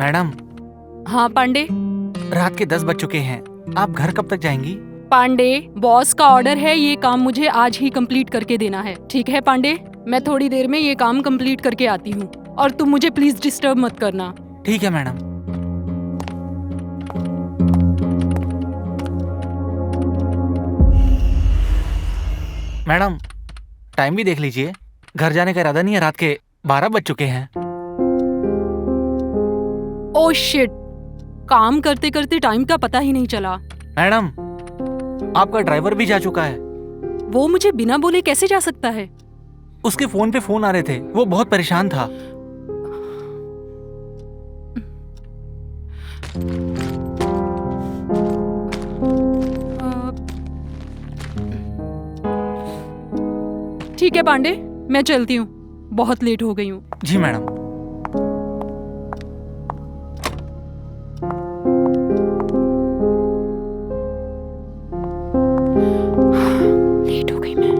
Madam, हाँ पांडे। रात के 10 बज चुके हैं, आप घर कब तक जाएंगी? पांडे, बॉस का ऑर्डर है, ये काम मुझे आज ही कंप्लीट करके देना है। ठीक है पांडे, मैं थोड़ी देर में ये काम कंप्लीट करके आती हूँ और तुम मुझे प्लीज डिस्टर्ब मत करना। ठीक है मैडम। मैडम, टाइम भी देख लीजिए, घर जाने का इरादा नहीं है, रात के 12 बज चुके हैं। ओह शिट, काम करते करते टाइम का पता ही नहीं चला। मैडम, आपका ड्राइवर भी जा चुका है। वो मुझे बिना बोले कैसे जा सकता है? उसके फोन पे फोन आ रहे थे, वो बहुत परेशान था। ठीक है पांडे, मैं चलती हूँ, बहुत लेट हो गई हूँ। जी मैडम। लेट हो गई मैं।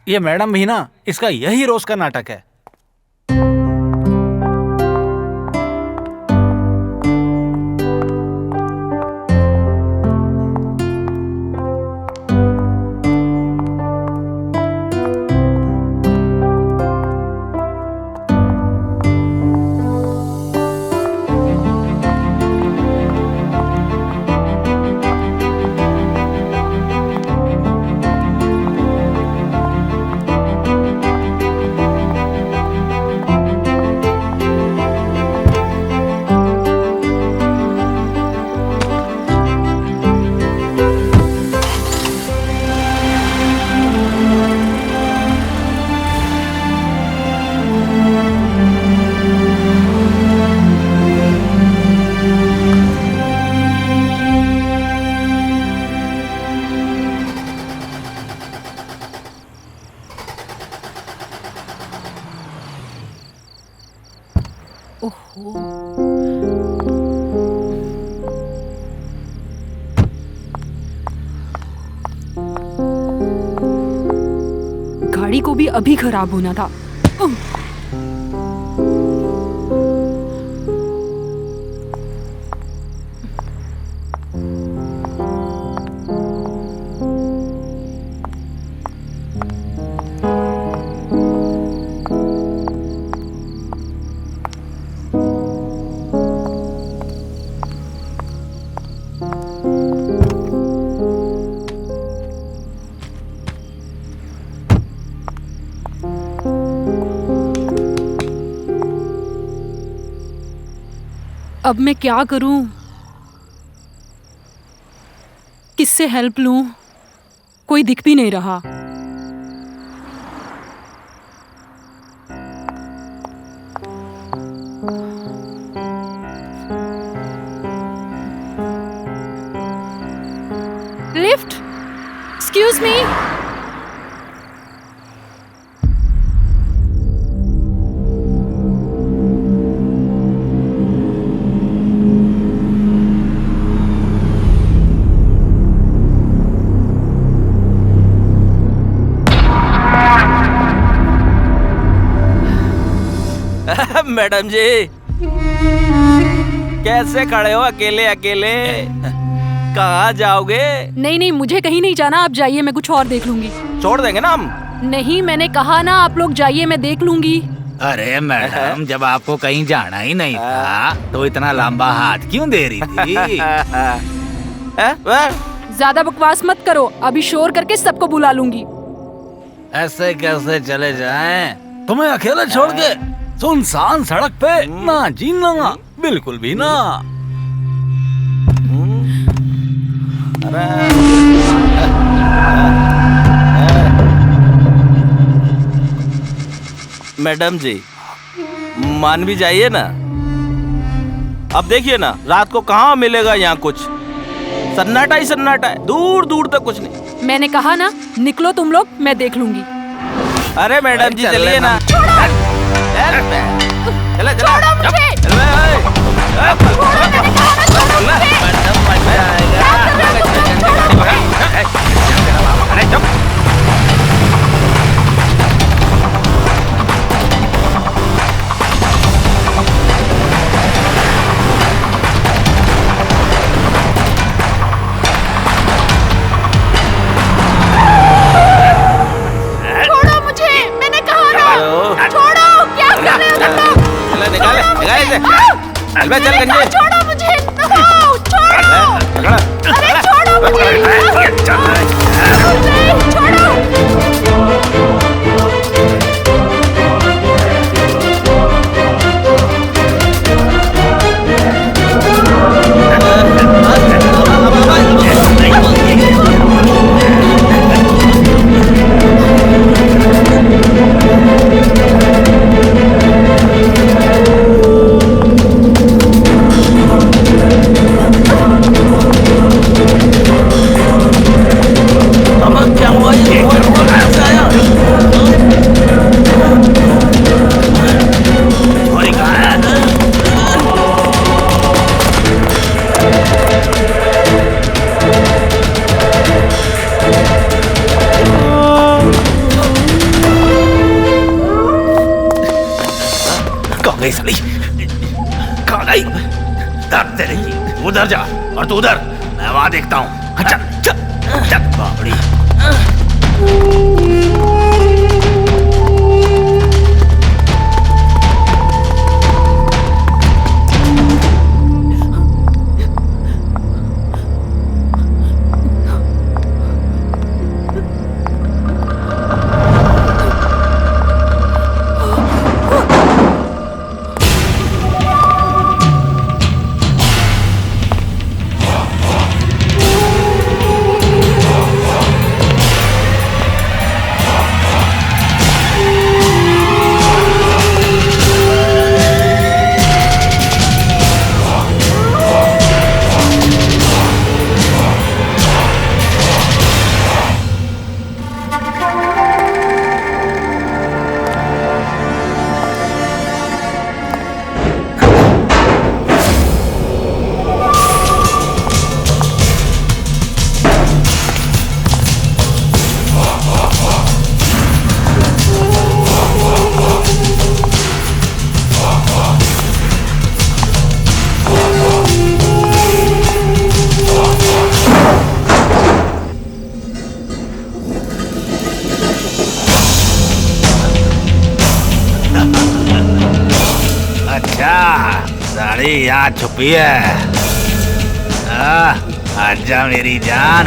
ये मैडम भी ना, इसका यही रोज का नाटक है। ओहो, गाड़ी को भी अभी खराब होना था। अब मैं क्या करूं? किससे हेल्प लूं? कोई दिख भी नहीं रहा। Lift, excuse me. मैडम जी, कैसे खड़े हो अकेले अकेले? कहाँ जाओगे? नहीं नहीं, मुझे कहीं नहीं जाना, आप जाइए, मैं कुछ और देख लूंगी। छोड़ देंगे ना हम। नहीं, मैंने कहा ना, आप लोग जाइए, मैं देख लूंगी। अरे मैडम, जब आपको कहीं जाना ही नहीं था तो इतना लंबा हाथ क्यों दे रही थी? ज्यादा बकवास मत करो, अभी शोर करके सबको बुला लूंगी। ऐसे कैसे चले जाएं? तुम्हें अकेला छोड़ के सुनसान सड़क पे ना जीना, बिल्कुल भी ना। मैडम जी, मान भी जाइए ना। अब देखिए ना, रात को कहाँ मिलेगा यहाँ कुछ, सन्नाटा ही सन्नाटा है, दूर दूर तक कुछ नहीं। मैंने कहा ना, निकलो तुम लोग, मैं देख लूंगी। अरे मैडम जी चलिए ना। चला छोड़ो मुझे। मैडम मजा आएगा। छोड़ो, क्या कर रहे हो तुम लोग? चल निकाले निकाले इसे। चल बे चल गंजे। छोड़ो मुझे, नो, छोड़ो, पकड़। अरे छोड़ो मुझे, छोड़ो। कहाँ गई साली? कहाँ गई? डरते रहिए। उधर जा और तू उधर, मैं वहां देखता हूँ। चल चल चल बाबड़ी। साड़ी यहाँ छुपी है। आजा मेरी जान।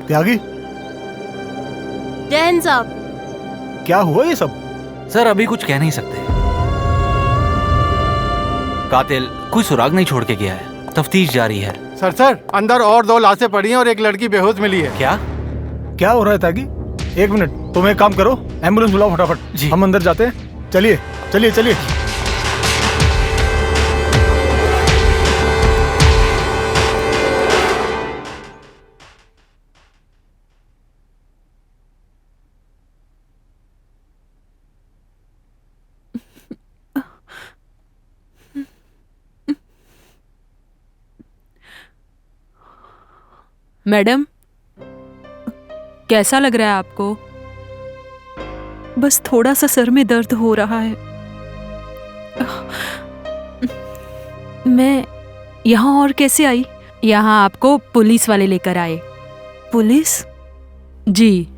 त्यागी, जय हिंद साहब। क्या हुआ ये सब? सर अभी कुछ कह नहीं सकते। कातिल कोई सुराग नहीं छोड़ के गया है, तफ्तीश जारी है। सर अंदर और 2 लाशें पड़ी हैं और एक लड़की बेहोश मिली है। क्या? क्या हो रहा है त्यागी? 1 मिनट, तुम एक काम करो, एम्बुलेंस बुलाओ फटाफट। जी। हम अंदर जाते हैं। चलिए चलिए चलिए। मैडम, कैसा लग रहा है आपको? बस थोड़ा सा सर में दर्द हो रहा है। मैं यहाँ और कैसे आई? यहाँ आपको पुलिस वाले लेकर आए। पुलिस? जी।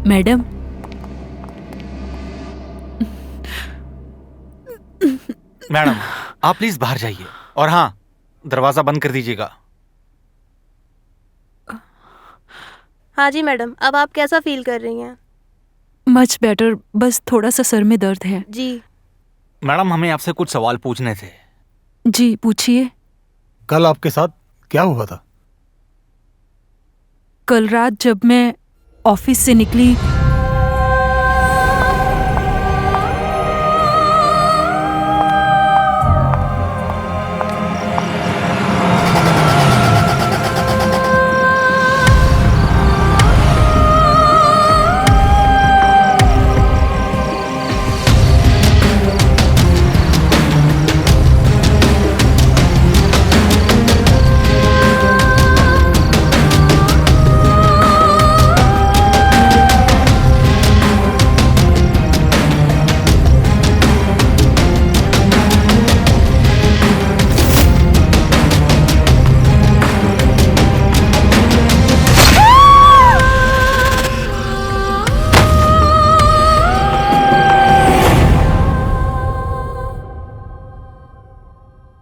मैडम, मैडम आप प्लीज बाहर जाइए, और हाँ, दरवाजा बंद कर दीजिएगा। हाँ जी मैडम, अब आप कैसा फील कर रही हैं? मच बेटर, बस थोड़ा सा सर में दर्द है। जी। मैडम हमें आपसे कुछ सवाल पूछने थे। जी पूछिए। कल आपके साथ क्या हुआ था? कल रात जब मैं ऑफिस से निकली,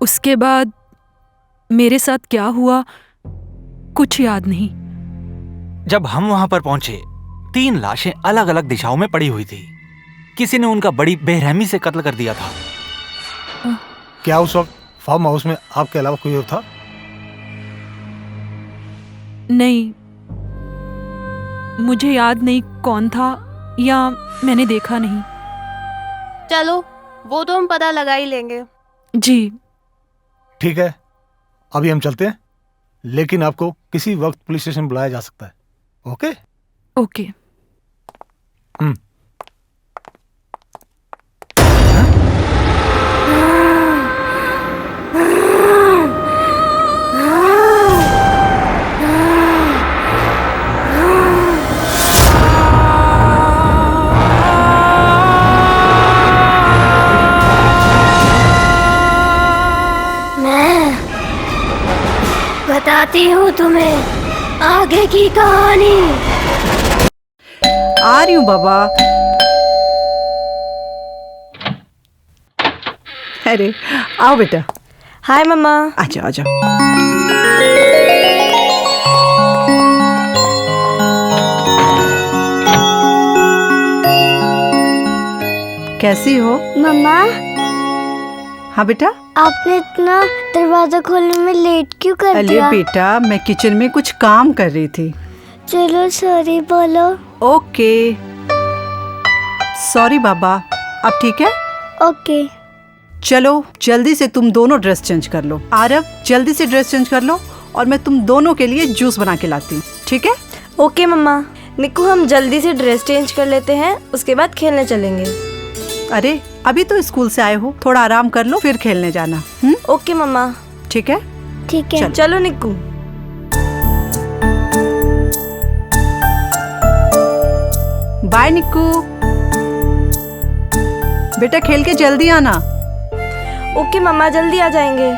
उसके बाद मेरे साथ क्या हुआ कुछ याद नहीं। जब हम वहां पर पहुंचे, 3 लाशें अलग अलग दिशाओं में पड़ी हुई थी। किसी ने उनका बड़ी बेरहमी से कत्ल कर दिया था। क्या उस वक्त फार्म हाउस में आपके अलावा कोई और था? नहीं, मुझे याद नहीं कौन था या मैंने देखा नहीं। चलो वो तो हम पता लगा ही लेंगे। जी। ठीक है, अभी हम चलते हैं, लेकिन आपको किसी वक्त पुलिस स्टेशन बुलाया जा सकता है। ओके? ओके। बताती हूँ तुम्हें आगे की कहानी। आ रही हूँ बाबा। अरे आओ बेटा। हाय मम्मा। आजा आजा। कैसी हो? मम्मा, हाँ बेटा। आपने इतना दरवाजा खोलने में लेट क्यों कर अरे दिया? बेटा, मैं किचन में कुछ काम कर रही थी। चलो सॉरी बोलो। ओके। सॉरी बाबा। अब ठीक है? ओके। चलो जल्दी से तुम दोनों ड्रेस चेंज कर लो। आरव जल्दी से ड्रेस चेंज कर लो और मैं तुम दोनों के लिए जूस बना के लाती हूँ, ठीक है? ओके मम्मा। निक्कू, हम जल्दी से ड्रेस चेंज कर लेते हैं, उसके बाद खेलने चलेंगे। अरे अभी तो स्कूल से आए हो, थोड़ा आराम कर लो फिर खेलने जाना। ओके मम्मा। ठीक है? ठीक है। चलो निक्कू। बाय निक्कू। बेटा खेल के जल्दी आना। ओके मम्मा, जल्दी आ जाएंगे।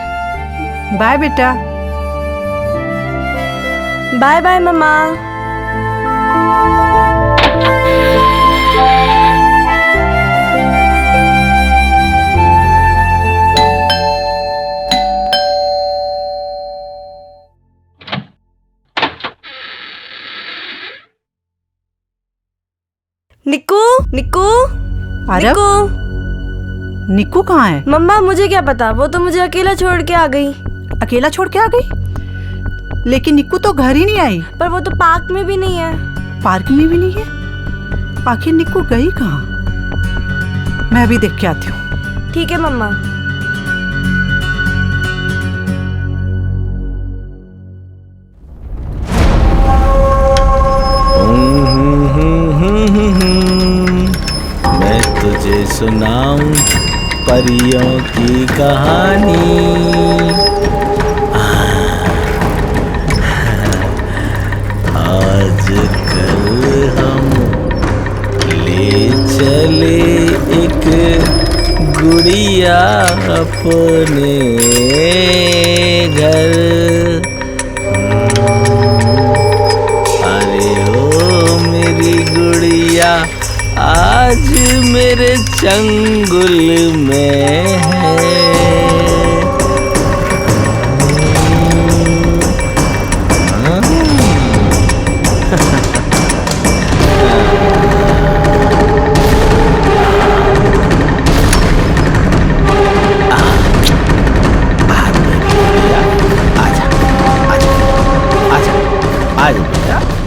बाय बेटा। बाय बाय मम्मा। निक्कू आरव, निक्कू। निक्कू कहाँ है? मम्मा मुझे क्या पता, वो तो मुझे अकेला छोड़ के आ गई। अकेला छोड़ के आ गई? लेकिन निक्कू तो घर ही नहीं आई। पर वो तो पार्क में भी नहीं है। पार्क में भी नहीं है? आखिर निक्कू गई कहाँ? मैं अभी देख के आती हूँ। ठीक है मम्मा। मैं तुझे सुनाऊं परियों की कहानी। आज कल हम ले चले एक गुड़िया अपने घर। अरे ओ मेरी गुड़िया आज मेरे चंगुल में है।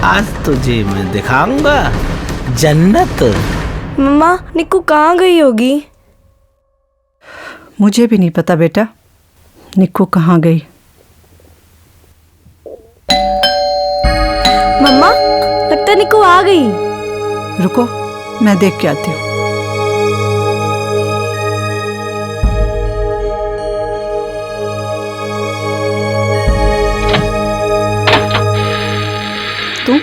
आज तुझे मैं दिखाऊंगा जन्नत। मम्मा निक्कू कहाँ गई होगी? मुझे भी नहीं पता बेटा, निक्कू कहाँ गई। मम्मा लगता है निक्कू आ गई। रुको, मैं देख के आती हूँ। तुम?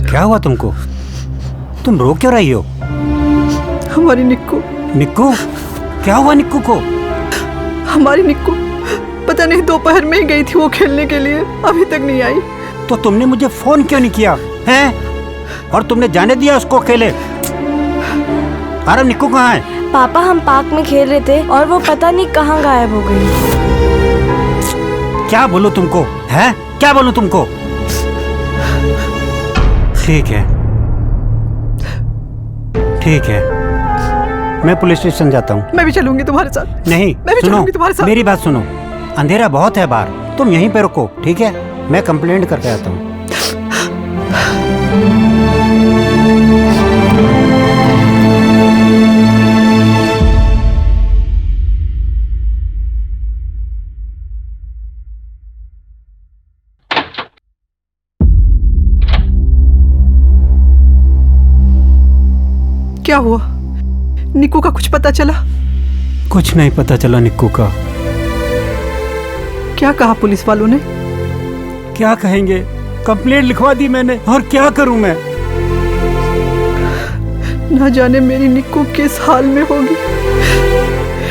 क्या हुआ तुमको? तुम रो क्यों रही हो? हमारी निक्कू। निक्कू? क्या हुआ निक्कू को? हमारी निक्कू पता नहीं दोपहर में ही गई थी वो खेलने के लिए, अभी तक नहीं आई। तो तुमने मुझे फोन क्यों नहीं किया हैं? और तुमने जाने दिया उसको अकेले? अरे निक्कू कहाँ है? पापा हम पार्क में खेल रहे थे और वो पता नहीं कहाँ गायब हो गई। क्या बोलूं तुमको? हैं? क्या बोलूं तुमको? ठीक है, ठीक है, मैं पुलिस स्टेशन जाता हूँ। मैं भी चलूंगी तुम्हारे साथ। नहीं, मैं भी सुनो, चलूंगी तुम्हारे साथ। मेरी बात सुनो, अंधेरा बहुत है बाहर, तुम यहीं पे रुको, ठीक है? मैं कंप्लेंट करके आता हूँ। क्या हुआ? निक्कू का कुछ पता चला? कुछ नहीं पता चला निक्कू का। क्या कहा पुलिस वालों ने? क्या कहेंगे, कंप्लेंट लिखवा दी मैंने, और क्या करूं मैं? ना जाने मेरी निक्कू किस हाल में होगी।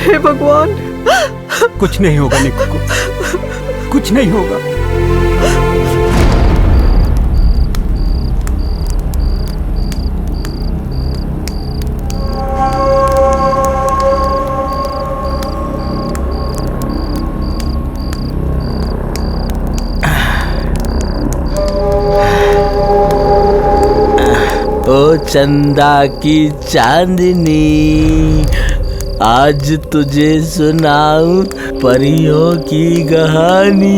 हे भगवान। कुछ नहीं होगा निक्कू को, कुछ नहीं होगा। ओ चंदा की चांदनी, आज तुझे सुनाऊं परियों की कहानी।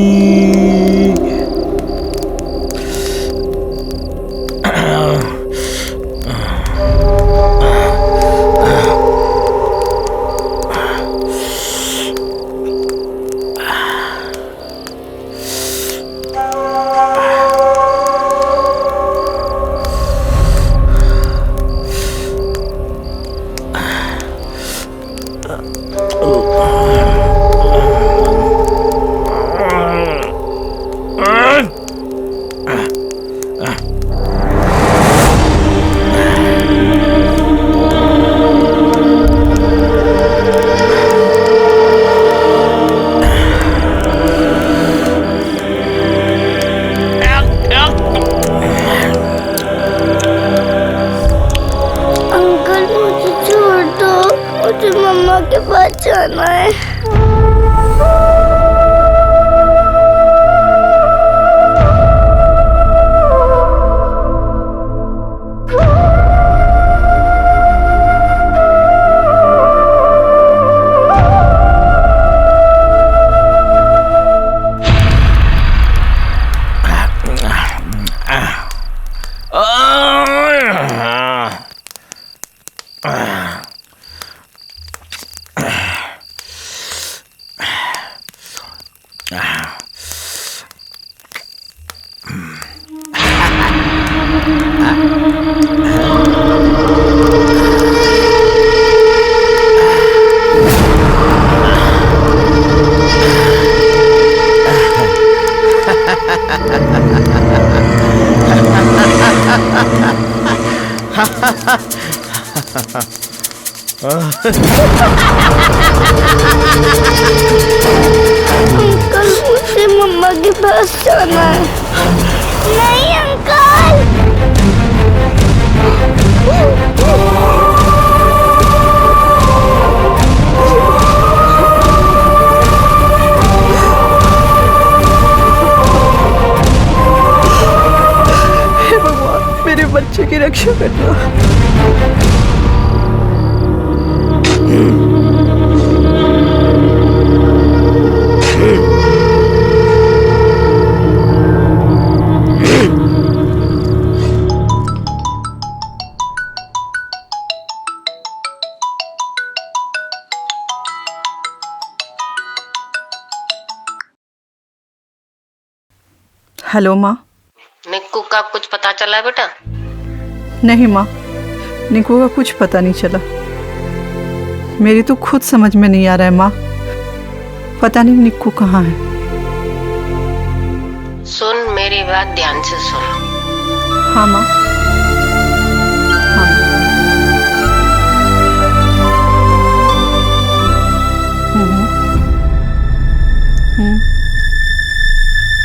जाना है। अंकल मुझे मम्मा के पास जाना है। नहीं अंकल। हे भगवान, मेरे बच्चे की रक्षा करना। हेलो माँ। निक्कू का कुछ पता चला है बेटा? नहीं माँ, निक्कू का कुछ पता नहीं चला। मेरी तो खुद समझ में नहीं आ रहा है माँ, पता नहीं निक्कू कहाँ है। सुन, मेरी बात ध्यान से सुन। हाँ माँ।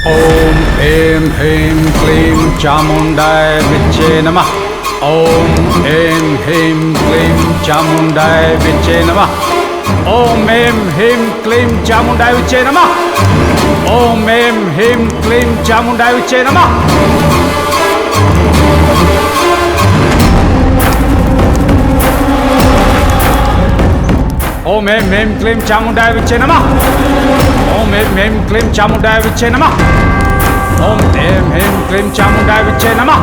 ओम ऐं ह्रीं क्लीं चामुण्डाय विच्चे नमः। ओम ऐं ह्रीं क्लीं चामुण्डाय विच्चे नमः। ओम ऐं ह्रीं क्लीं चामुण्डाय विच्चे नमः। ओम ऐं ह्रीं क्लीं चामुण्डाय विच्चे नमः। ओम ऐं ह्रीं क्लीं चामुण्डाय विच्चे नमः। ओम ऐं ह्रीं क्लीं चामुण्डाय विच्चे नमः। ओम ऐं ह्रीं क्लीं चामुण्डाय विच्चे नमः।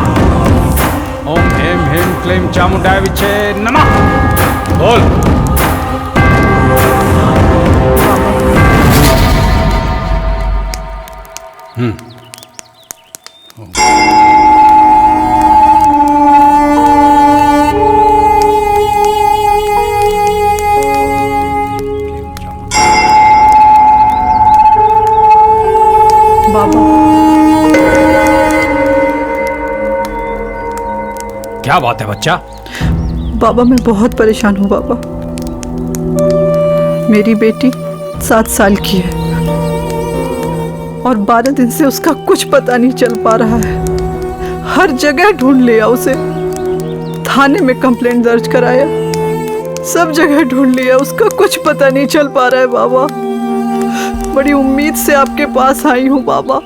ओम ऐं ह्रीं क्लीं चामुण्डाय विच्चे नमः। बोल। क्या बात है बच्चा? बाबा मैं बहुत परेशान हूँ बाबा। मेरी बेटी 7 साल की है और 12 दिन से उसका कुछ पता नहीं चल पा रहा है। हर जगह ढूंढ लिया उसे, थाने में कंप्लेंट दर्ज कराया, सब जगह ढूंढ लिया, उसका कुछ पता नहीं चल पा रहा है बाबा। बड़ी उम्मीद से आपके पास आई हूँ बाबा।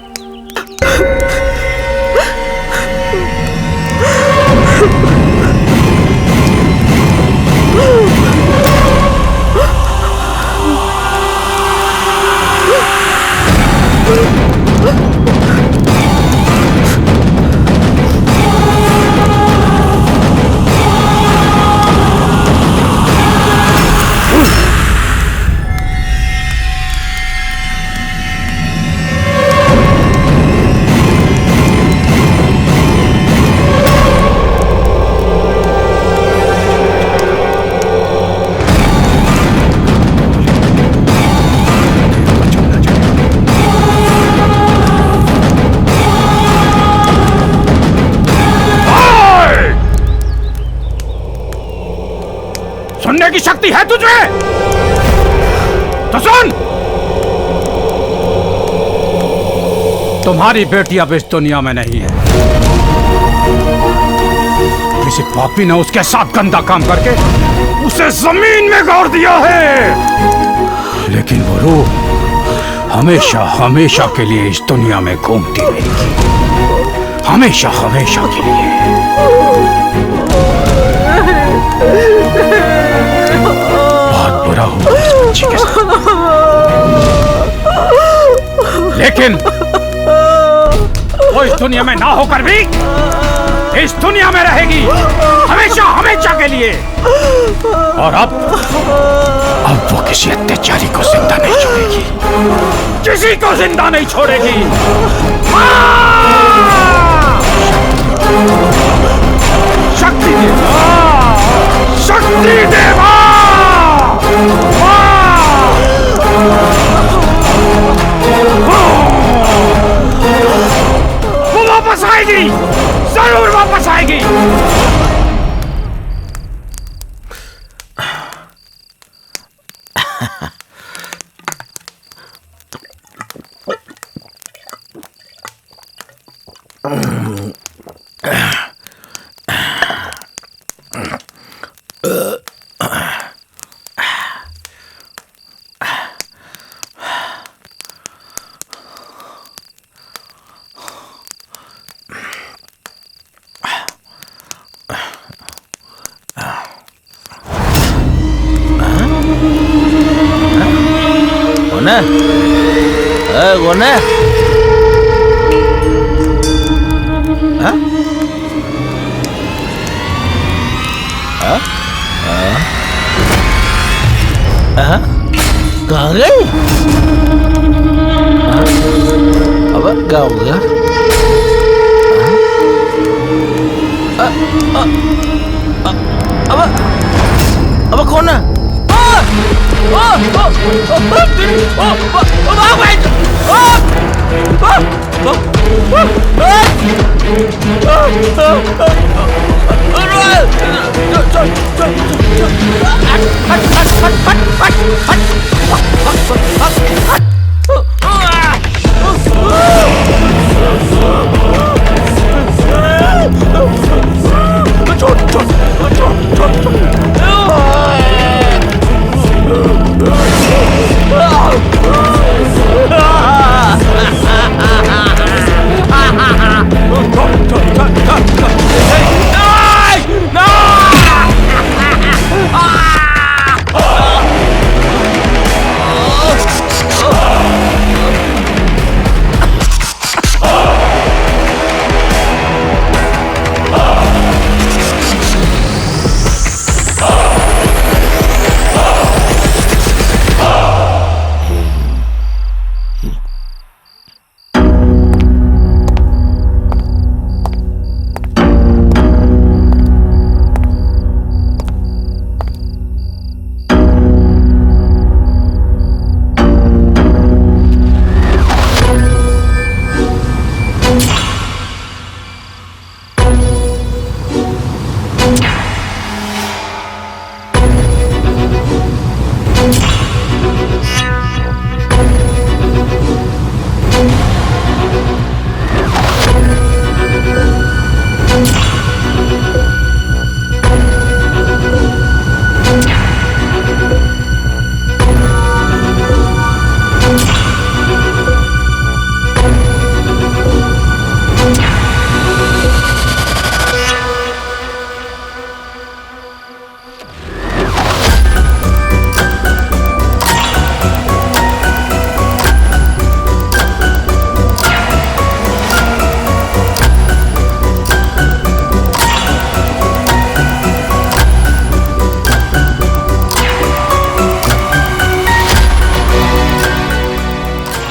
सुनने की शक्ति है तुझे तो सुन। तुम्हारी बेटी अब इस दुनिया में नहीं है। किसी पापी ने उसके साथ गंदा काम करके उसे जमीन में गाड़ दिया है। लेकिन वो रूह हमेशा हमेशा के लिए इस दुनिया में घूमती रहेगी, हमेशा हमेशा के लिए। बहुत बुरा हुआ इस बच्ची के साथ, लेकिन वो इस दुनिया में ना होकर भी इस दुनिया में रहेगी हमेशा हमेशा के लिए। और अब वो किसी अत्याचारी को जिंदा नहीं छोड़ेगी, किसी को जिंदा नहीं छोड़ेगी। शक्ति देवा, शक्ति देवा। वो वापस आएगी, जरूर वापस आएगी। गोने कहाँ गई? अब क्या हो गया? अब कौन है?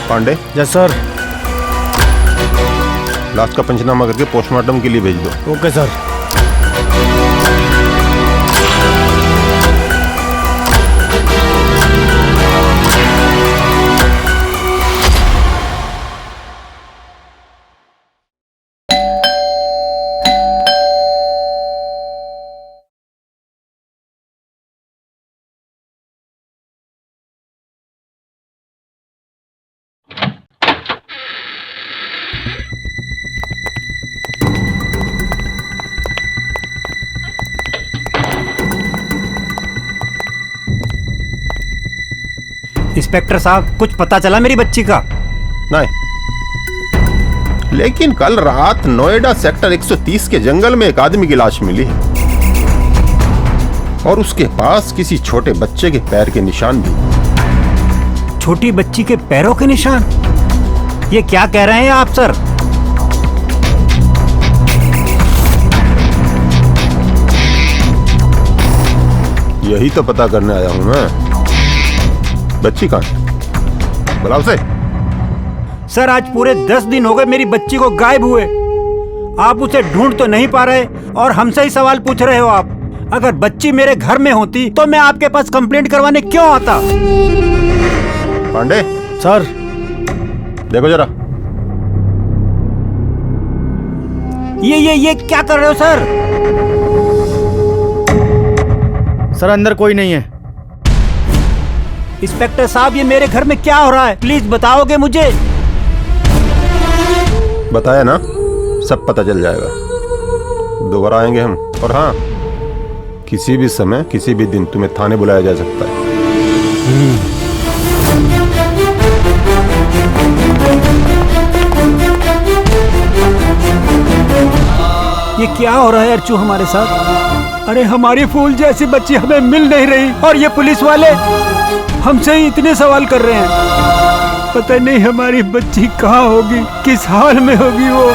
पांडे। Yes sir. लाश का पंचनामा करके पोस्टमार्टम के लिए भेज दो। Okay sir. इंस्पेक्टर साहब, कुछ पता चला मेरी बच्ची का? नहीं, लेकिन कल रात नोएडा सेक्टर 130 के जंगल में एक आदमी की लाश मिली है और उसके पास किसी छोटे बच्चे के पैर के निशान भी। छोटी बच्ची के पैरों के निशान? ये क्या कह रहे हैं आप सर? यही तो पता करने आया हूं मैं। बच्ची कहां है? बुलाओ उसे। सर आज पूरे 10 दिन हो गए मेरी बच्ची को गायब हुए। आप उसे ढूंढ तो नहीं पा रहे और हमसे ही सवाल पूछ रहे हो आप। अगर बच्ची मेरे घर में होती तो मैं आपके पास कंप्लेंट करवाने क्यों आता? पांडे सर, देखो जरा। ये क्या कर रहे हो सर? सर अंदर कोई नहीं है। इंस्पेक्टर साहब, ये मेरे घर में क्या हो रहा है? प्लीज बताओगे मुझे? बताया ना, सब पता चल जाएगा। दोबारा आएंगे हम। और हाँ, किसी भी समय किसी भी दिन तुम्हें थाने बुलाया जा सकता है। ये क्या हो रहा है अर्चू हमारे साथ? अरे हमारी फूल जैसी बच्ची हमें मिल नहीं रही और ये पुलिस वाले हमसे ही इतने सवाल कर रहे हैं। पता नहीं हमारी बच्ची कहाँ होगी, किस हाल में होगी वो।